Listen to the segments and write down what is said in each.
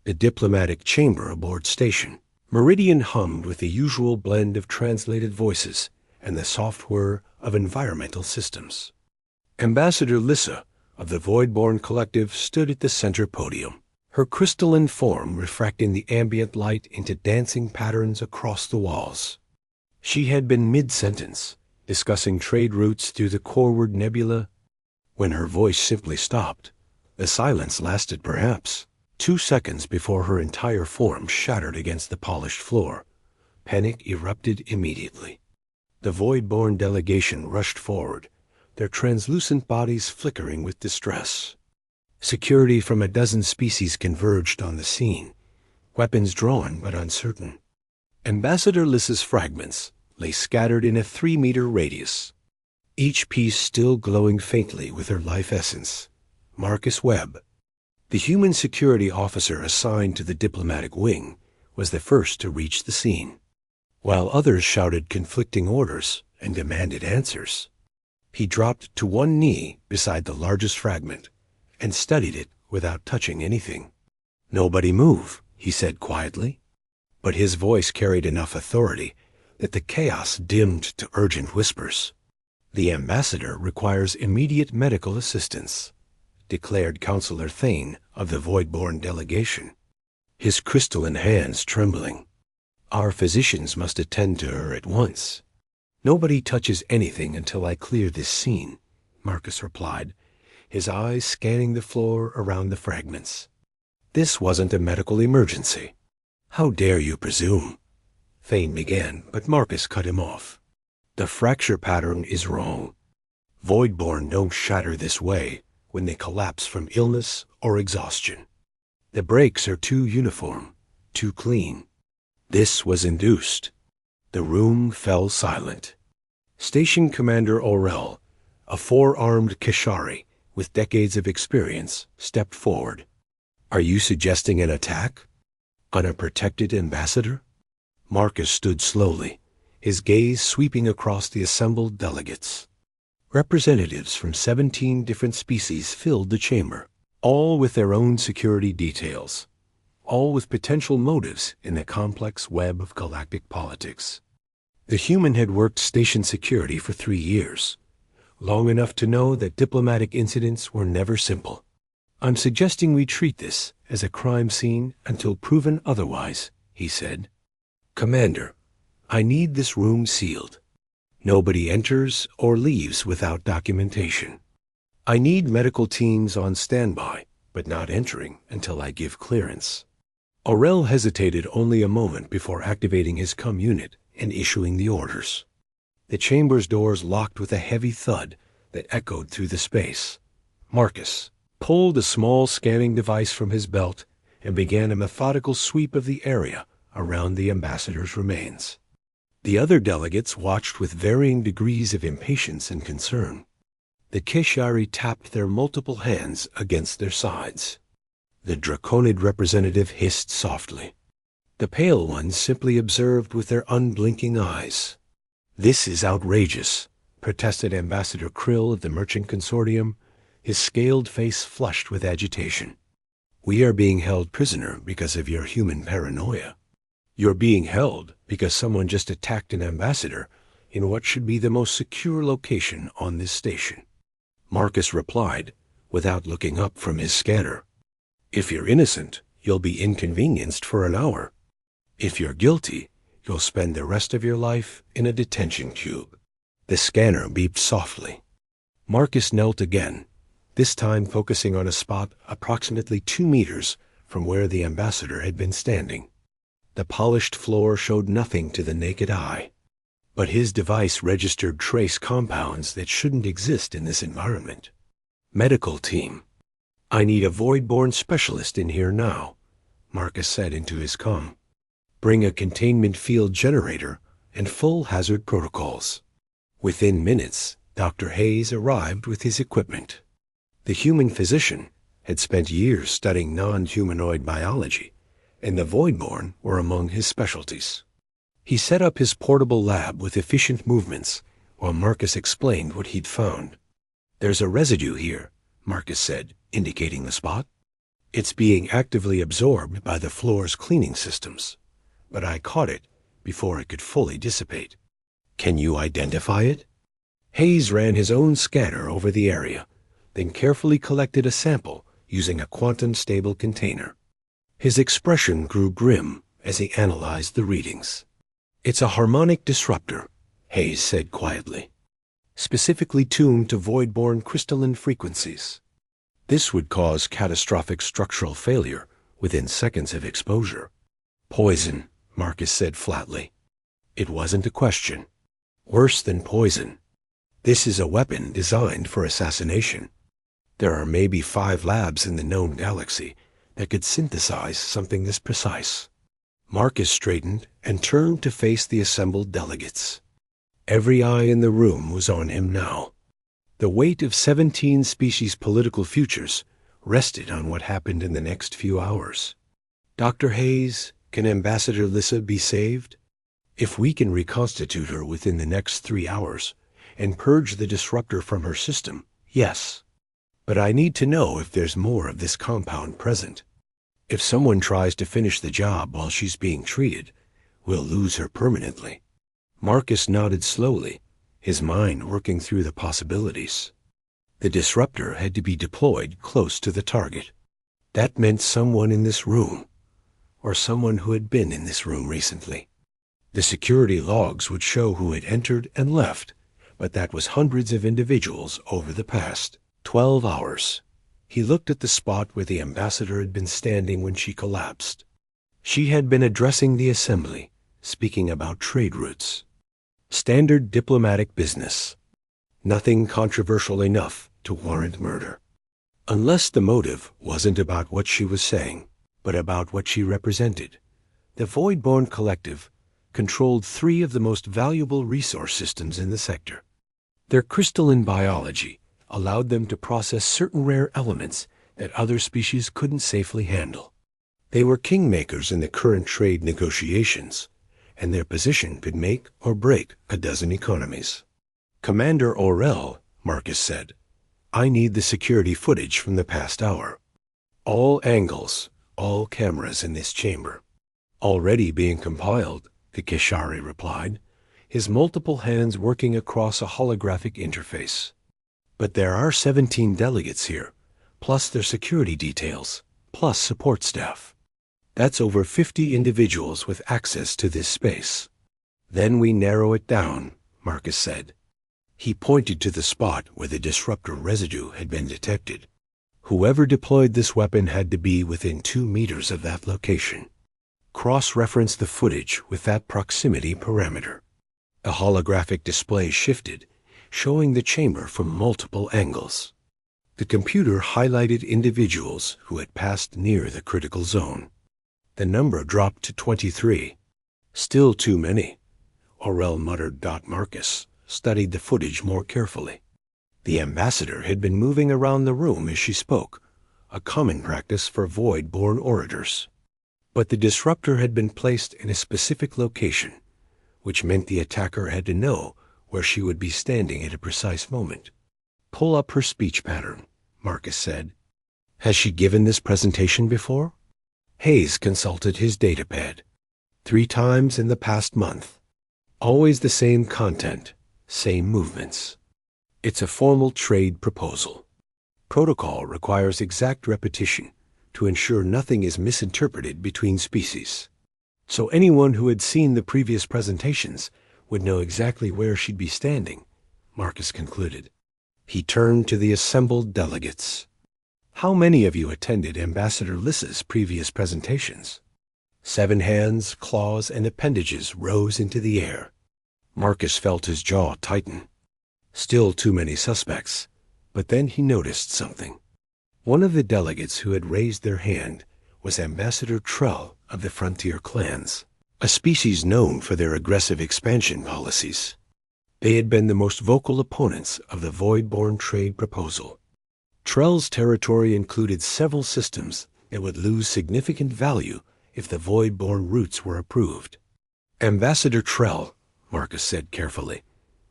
The diplomatic chamber aboard station. Meridian hummed with the usual blend of translated voices and the soft whir of environmental systems. Ambassador Lissa of the Voidborn Collective stood at the center podium, her crystalline form refracting the ambient light into dancing patterns across the walls. She had been mid-sentence, discussing trade routes through the Corward Nebula, when her voice simply stopped. The silence lasted perhaps 2 seconds before her entire form shattered against the polished floor. Panic erupted immediately. The Voidborn delegation rushed forward, their translucent bodies flickering with distress. Security from a dozen species converged on the scene, weapons drawn but uncertain. Ambassador Lissa's fragments lay scattered in a 3-meter radius, each piece still glowing faintly with her life essence. Marcus Webb, the human security officer assigned to the diplomatic wing, was the first to reach the scene. While others shouted conflicting orders and demanded answers, he dropped to one knee beside the largest fragment and studied it without touching anything. "Nobody move," he said quietly, but his voice carried enough authority that the chaos dimmed to urgent whispers. "The ambassador requires immediate medical assistance," declared Counselor Thane of the Voidborn delegation, his crystalline hands trembling. "Our physicians must attend to her at once." "Nobody touches anything until I clear this scene," Marcus replied, his eyes scanning the floor around the fragments. "This wasn't a medical emergency." "How dare you presume?" Thane began, but Marcus cut him off. "The fracture pattern is wrong. Voidborn don't shatter this way when they collapse from illness or exhaustion. The breaks are too uniform, too clean. This was induced." The room fell silent. Station Commander Orel, a 4-armed Keshari with decades of experience, stepped forward. "Are you suggesting an attack on a protected ambassador?" Marcus stood slowly, his gaze sweeping across the assembled delegates. Representatives from 17 different species filled the chamber, all with their own security details, all with potential motives in the complex web of galactic politics. The human had worked station security for 3 years, long enough to know that diplomatic incidents were never simple. "I'm suggesting we treat this as a crime scene until proven otherwise," he said. "Commander, I need this room sealed. Nobody enters or leaves without documentation. I need medical teams on standby, but not entering until I give clearance." Orel hesitated only a moment before activating his comm unit and issuing the orders. The chamber's doors locked with a heavy thud that echoed through the space. Marcus pulled a small scanning device from his belt and began a methodical sweep of the area around the ambassador's remains. The other delegates watched with varying degrees of impatience and concern. The Keshari tapped their multiple hands against their sides. The Draconid representative hissed softly. The pale ones simply observed with their unblinking eyes. "This is outrageous," protested Ambassador Krill of the Merchant Consortium, his scaled face flushed with agitation. "We are being held prisoner because of your human paranoia. You're being held because someone just attacked an ambassador in what should be the most secure location on this station." Marcus replied, without looking up from his scanner. "If you're innocent, you'll be inconvenienced for an hour. If you're guilty, you'll spend the rest of your life in a detention cube." The scanner beeped softly. Marcus knelt again, this time focusing on a spot approximately 2 meters from where the ambassador had been standing. The polished floor showed nothing to the naked eye, but his device registered trace compounds that shouldn't exist in this environment. "Medical team. I need a Voidborn specialist in here now," Marcus said into his comm. "Bring a containment field generator and full hazard protocols." Within minutes, Dr. Hayes arrived with his equipment. The human physician had spent years studying non-humanoid biology, and the Voidborn were among his specialties. He set up his portable lab with efficient movements while Marcus explained what he'd found. "There's a residue here," Marcus said, indicating the spot. It's being actively absorbed by the floor's cleaning systems, but I caught it before it could fully dissipate. Can you identify it? Hayes ran his own scanner over the area, then carefully collected a sample using a quantum-stable container. His expression grew grim as he analyzed the readings. It's a harmonic disruptor, Hayes said quietly, specifically tuned to void-borne crystalline frequencies. This would cause catastrophic structural failure within seconds of exposure. Poison, Marcus said flatly. It wasn't a question. Worse than poison. This is a weapon designed for assassination. There are maybe 5 labs in the known galaxy that could synthesize something this precise. Marcus straightened and turned to face the assembled delegates. Every eye in the room was on him now. The weight of 17 species' political futures rested on what happened in the next few hours. Dr. Hayes, can Ambassador Lissa be saved? If we can reconstitute her within the next 3 hours and purge the disruptor from her system, yes. But I need to know if there's more of this compound present. If someone tries to finish the job while she's being treated, we'll lose her permanently. Marcus nodded slowly, his mind working through the possibilities. The disruptor had to be deployed close to the target. That meant someone in this room, or someone who had been in this room recently. The security logs would show who had entered and left, but that was hundreds of individuals over the past 12 hours. He looked at the spot where the ambassador had been standing when she collapsed. She had been addressing the assembly, speaking about trade routes. Standard diplomatic business. Nothing controversial enough to warrant murder. Unless the motive wasn't about what she was saying, but about what she represented. The Void-Born Collective controlled 3 of the most valuable resource systems in the sector. Their crystalline biology allowed them to process certain rare elements that other species couldn't safely handle. They were kingmakers in the current trade negotiations, and their position could make or break a dozen economies. Commander Orell, Marcus said, I need the security footage from the past hour. All angles, all cameras in this chamber. Already being compiled, the Keshari replied, his multiple hands working across a holographic interface. But there are 17 delegates here, plus their security details, plus support staff. That's over 50 individuals with access to this space. Then we narrow it down, Marcus said. He pointed to the spot where the disruptor residue had been detected. Whoever deployed this weapon had to be within 2 meters of that location. Cross-reference the footage with that proximity parameter. A holographic display shifted, showing the chamber from multiple angles. The computer highlighted individuals who had passed near the critical zone. The number dropped to 23. Still too many, Orell muttered. Marcus studied the footage more carefully. The ambassador had been moving around the room as she spoke, a common practice for void-born orators. But the disruptor had been placed in a specific location, which meant the attacker had to know where she would be standing at a precise moment. Pull up her speech pattern, Marcus said. Has she given this presentation before? Hayes consulted his datapad. 3 times in the past month. Always the same content, same movements. It's a formal trade proposal. Protocol requires exact repetition to ensure nothing is misinterpreted between species. So anyone who had seen the previous presentations would know exactly where she'd be standing, Marcus concluded. He turned to the assembled delegates. How many of you attended Ambassador Lissa's previous presentations? 7 hands, claws, and appendages rose into the air. Marcus felt his jaw tighten. Still too many suspects, but then he noticed something. One of the delegates who had raised their hand was Ambassador Trell of the Frontier Clans, a species known for their aggressive expansion policies. They had been the most vocal opponents of the Void-Born trade proposal. Trell's territory included several systems that would lose significant value if the Void-Born routes were approved. Ambassador Trell, Marcus said carefully,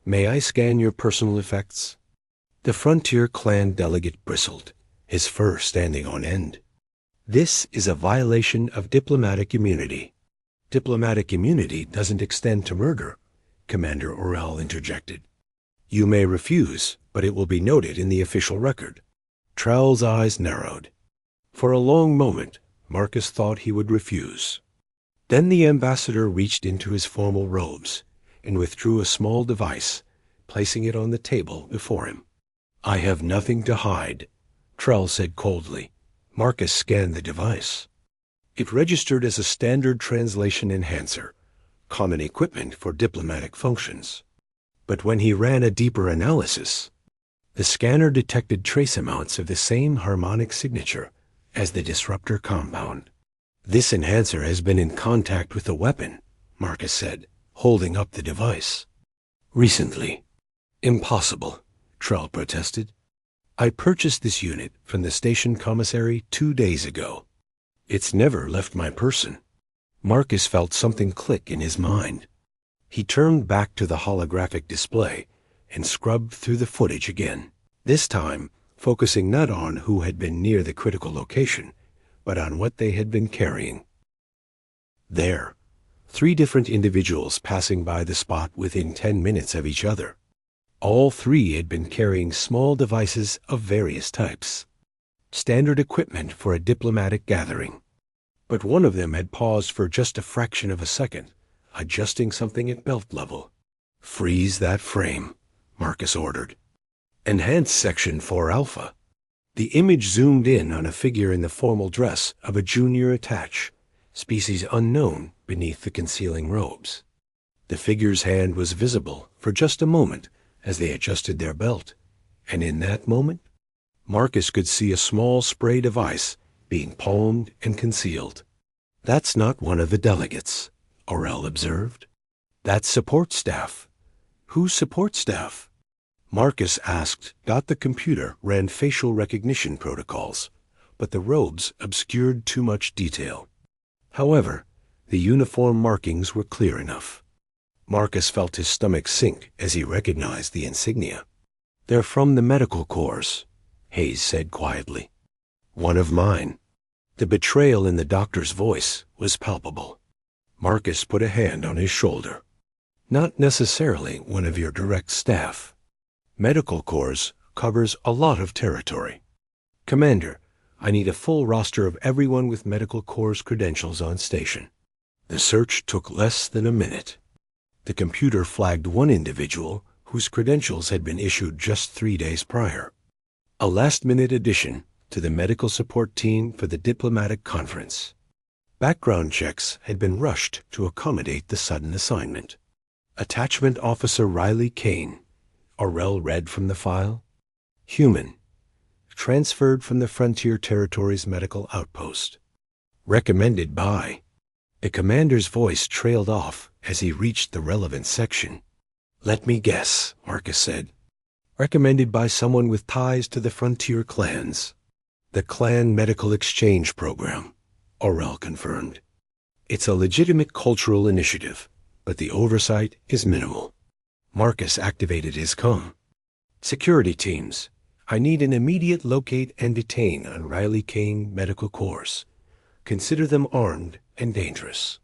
may I scan your personal effects? The Frontier Clan delegate bristled, his fur standing on end. This is a violation of diplomatic immunity. Diplomatic immunity doesn't extend to murder, Commander Orell interjected. You may refuse, but it will be noted in the official record. Trell's eyes narrowed. For a long moment, Marcus thought he would refuse. Then the ambassador reached into his formal robes and withdrew a small device, placing it on the table before him. I have nothing to hide, Trell said coldly. Marcus scanned the device. It registered as a standard translation enhancer, common equipment for diplomatic functions. But when he ran a deeper analysis, the scanner detected trace amounts of the same harmonic signature as the disruptor compound. This enhancer has been in contact with the weapon, Marcus said, holding up the device. Recently. Impossible, Trell protested. I purchased this unit from the station commissary 2 days ago. It's never left my person. Marcus felt something click in his mind. He turned back to the holographic display and scrubbed through the footage again, this time focusing not on who had been near the critical location, but on what they had been carrying. There, 3 different individuals passing by the spot within 10 minutes of each other. All 3 had been carrying small devices of various types, standard equipment for a diplomatic gathering. But one of them had paused for just a fraction of a second, adjusting something at belt level. Freeze that frame, Marcus ordered. Enhance section 4 Alpha. The image zoomed in on a figure in the formal dress of a junior attach, species unknown beneath the concealing robes. The figure's hand was visible for just a moment as they adjusted their belt, and in that moment, Marcus could see a small spray device being palmed and concealed. That's not one of the delegates, Orell observed. That's support staff. Who's support staff? Marcus asked. The computer ran facial recognition protocols, but the robes obscured too much detail. However, the uniform markings were clear enough. Marcus felt his stomach sink as he recognized the insignia. They're from the medical corps, Hayes said quietly. One of mine. The betrayal in the doctor's voice was palpable. Marcus put a hand on his shoulder. Not necessarily one of your direct staff. Medical corps covers a lot of territory. Commander, I need a full roster of everyone with medical corps credentials on station. The search took less than a minute. The computer flagged one individual whose credentials had been issued just 3 days prior. A last-minute addition to the medical support team for the diplomatic conference. Background checks had been rushed to accommodate the sudden assignment. Attachment Officer Riley Kane, Orell read from the file. Human. Transferred from the Frontier Territories Medical Outpost. Recommended by. A commander's voice trailed off as he reached the relevant section. Let me guess, Marcus said. Recommended by someone with ties to the Frontier clans. The Clan Medical Exchange Program, Orell confirmed. It's a legitimate cultural initiative, but the oversight is minimal. Marcus activated his comm. Security teams, I need an immediate locate and detain on Riley Kane Medical Corps. Consider them armed and dangerous.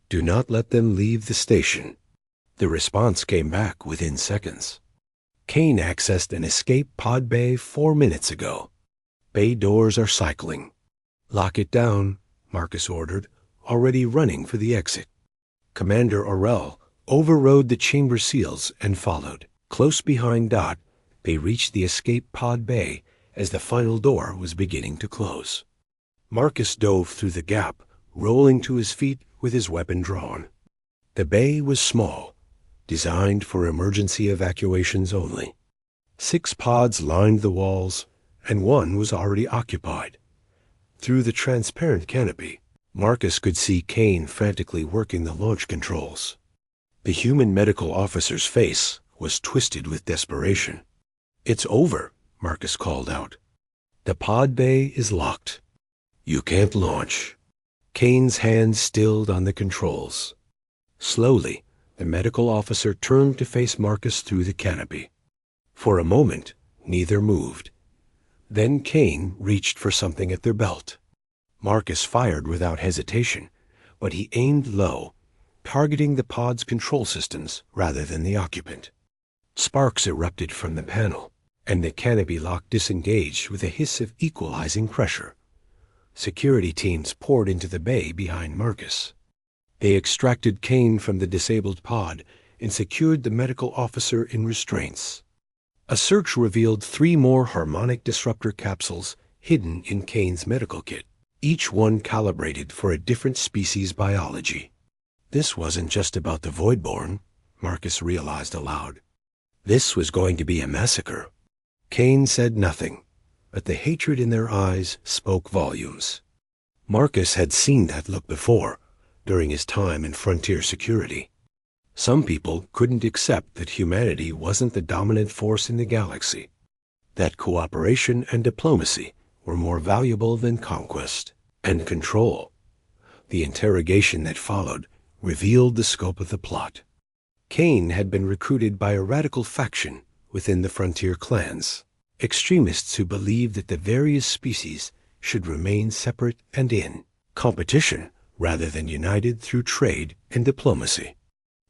Do not let them leave the station. The response came back within seconds. Kane accessed an escape pod bay 4 minutes ago. Bay doors are cycling. Lock it down, Marcus ordered, already running for the exit. Commander Orell overrode the chamber seals and followed. Close behind Dot, they reached the escape pod bay as the final door was beginning to close. Marcus dove through the gap, rolling to his feet with his weapon drawn. The bay was small, designed for emergency evacuations only. 6 pods lined the walls, and one was already occupied. Through the transparent canopy, Marcus could see Kane frantically working the launch controls. The human medical officer's face was twisted with desperation. It's over, Marcus called out. The pod bay is locked. You can't launch. Kane's hand stilled on the controls. Slowly, the medical officer turned to face Marcus through the canopy. For a moment, neither moved. Then Kane reached for something at their belt. Marcus fired without hesitation, but he aimed low, targeting the pod's control systems rather than the occupant. Sparks erupted from the panel, and the canopy lock disengaged with a hiss of equalizing pressure. Security teams poured into the bay behind Marcus. They extracted Kane from the disabled pod and secured the medical officer in restraints. A search revealed 3 more harmonic disruptor capsules hidden in Kane's medical kit, each one calibrated for a different species' biology. This wasn't just about the Voidborn, Marcus realized aloud. This was going to be a massacre. Kane said nothing, but the hatred in their eyes spoke volumes. Marcus had seen that look before, during his time in frontier security. Some people couldn't accept that humanity wasn't the dominant force in the galaxy, that cooperation and diplomacy were more valuable than conquest and control. The interrogation that followed revealed the scope of the plot. Kane had been recruited by a radical faction within the frontier clans, extremists who believed that the various species should remain separate and in competition rather than united through trade and diplomacy.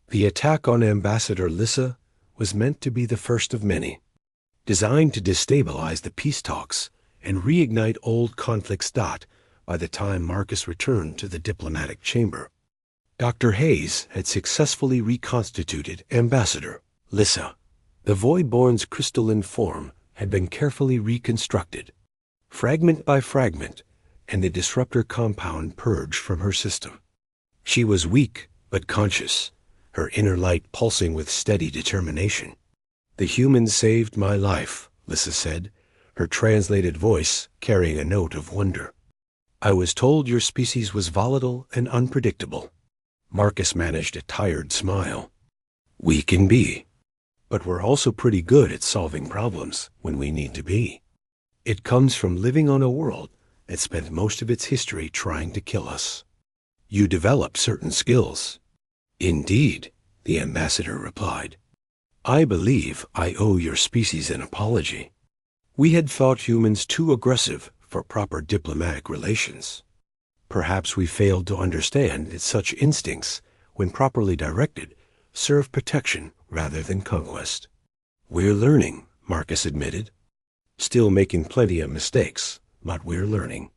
The attack on Ambassador Lyssa was meant to be the first of many, designed to destabilize the peace talks and reignite old conflicts. By the time Marcus returned to the diplomatic chamber, Dr. Hayes had successfully reconstituted Ambassador Lyssa. The Voidborn's crystalline form had been carefully reconstructed, fragment by fragment, and the disruptor compound purged from her system. She was weak but conscious, her inner light pulsing with steady determination. "The humans saved my life," Lyssa said, her translated voice carrying a note of wonder. "I was told your species was volatile and unpredictable." Marcus managed a tired smile. "We can be, but we're also pretty good at solving problems when we need to be. It comes from living on a world that spent most of its history trying to kill us. You develop certain skills." "Indeed," the ambassador replied. "I believe I owe your species an apology. We had thought humans too aggressive for proper diplomatic relations. Perhaps we failed to understand that such instincts, when properly directed, serve protection rather than conquest." "We're learning," Marcus admitted. "Still making plenty of mistakes, but we're learning."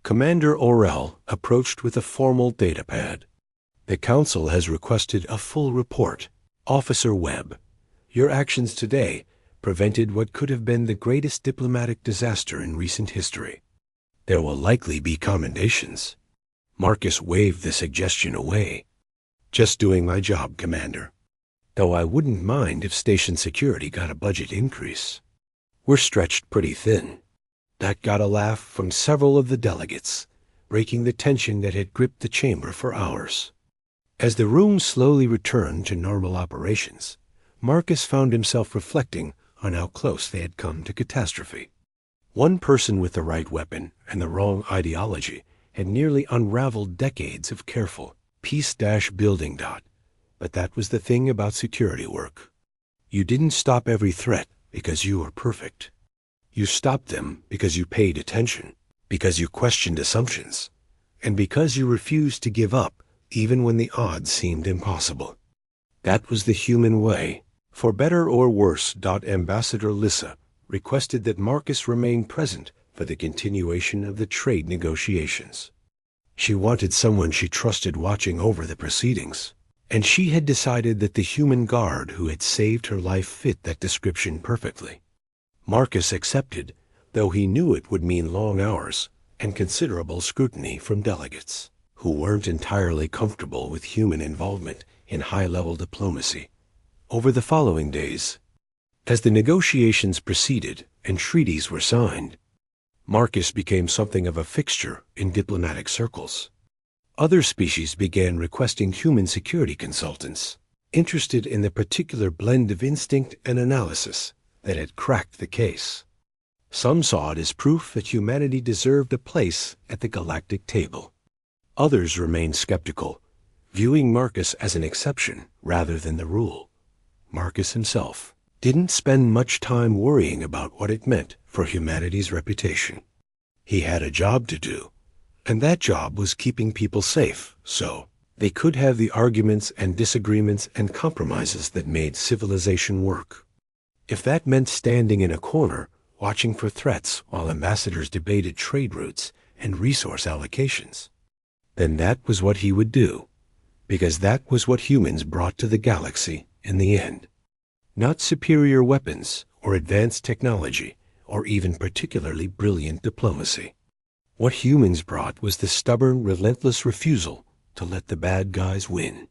Commander Orell approached with a formal datapad. "The Council has requested a full report. Officer Webb, your actions today prevented what could have been the greatest diplomatic disaster in recent history. There will likely be commendations." Marcus waved the suggestion away. "Just doing my job, Commander. Though I wouldn't mind if station security got a budget increase. We're stretched pretty thin." That got a laugh from several of the delegates, breaking the tension that had gripped the chamber for hours. As the room slowly returned to normal operations, Marcus found himself reflecting on how close they had come to catastrophe. One person with the right weapon and the wrong ideology had nearly unraveled decades of careful peace-building. But that was the thing about security work. You didn't stop every threat because you were perfect. You stopped them because you paid attention, because you questioned assumptions, and because you refused to give up even when the odds seemed impossible. That was the human way. For better or worse, Ambassador Lyssa requested that Marcus remain present for the continuation of the trade negotiations. She wanted someone she trusted watching over the proceedings, and she had decided that the human guard who had saved her life fit that description perfectly. Marcus accepted, though he knew it would mean long hours and considerable scrutiny from delegates who weren't entirely comfortable with human involvement in high-level diplomacy. Over the following days, as the negotiations proceeded and treaties were signed, Marcus became something of a fixture in diplomatic circles. Other species began requesting human security consultants, interested in the particular blend of instinct and analysis that had cracked the case. Some saw it as proof that humanity deserved a place at the galactic table. Others remained skeptical, viewing Marcus as an exception rather than the rule. Marcus himself didn't spend much time worrying about what it meant for humanity's reputation. He had a job to do, And that job was keeping people safe, so they could have the arguments and disagreements and compromises that made civilization work. If that meant standing in a corner, watching for threats while ambassadors debated trade routes and resource allocations, then that was what he would do, because that was what humans brought to the galaxy in the end. Not superior weapons or advanced technology or even particularly brilliant diplomacy. What humans brought was the stubborn, relentless refusal to let the bad guys win.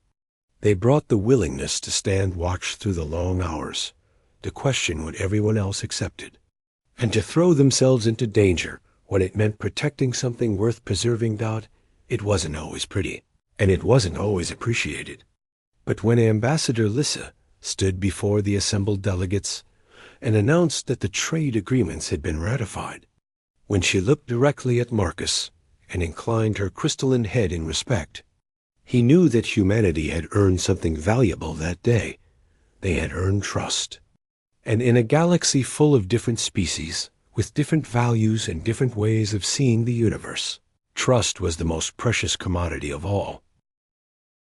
They brought the willingness to stand watch through the long hours, to question what everyone else accepted, and to throw themselves into danger when it meant protecting something worth preserving. It wasn't always pretty, and it wasn't always appreciated. But when Ambassador Lissa stood before the assembled delegates and announced that the trade agreements had been ratified, when she looked directly at Marcus and inclined her crystalline head in respect, he knew that humanity had earned something valuable that day. They had earned trust. And in a galaxy full of different species, with different values and different ways of seeing the universe, trust was the most precious commodity of all.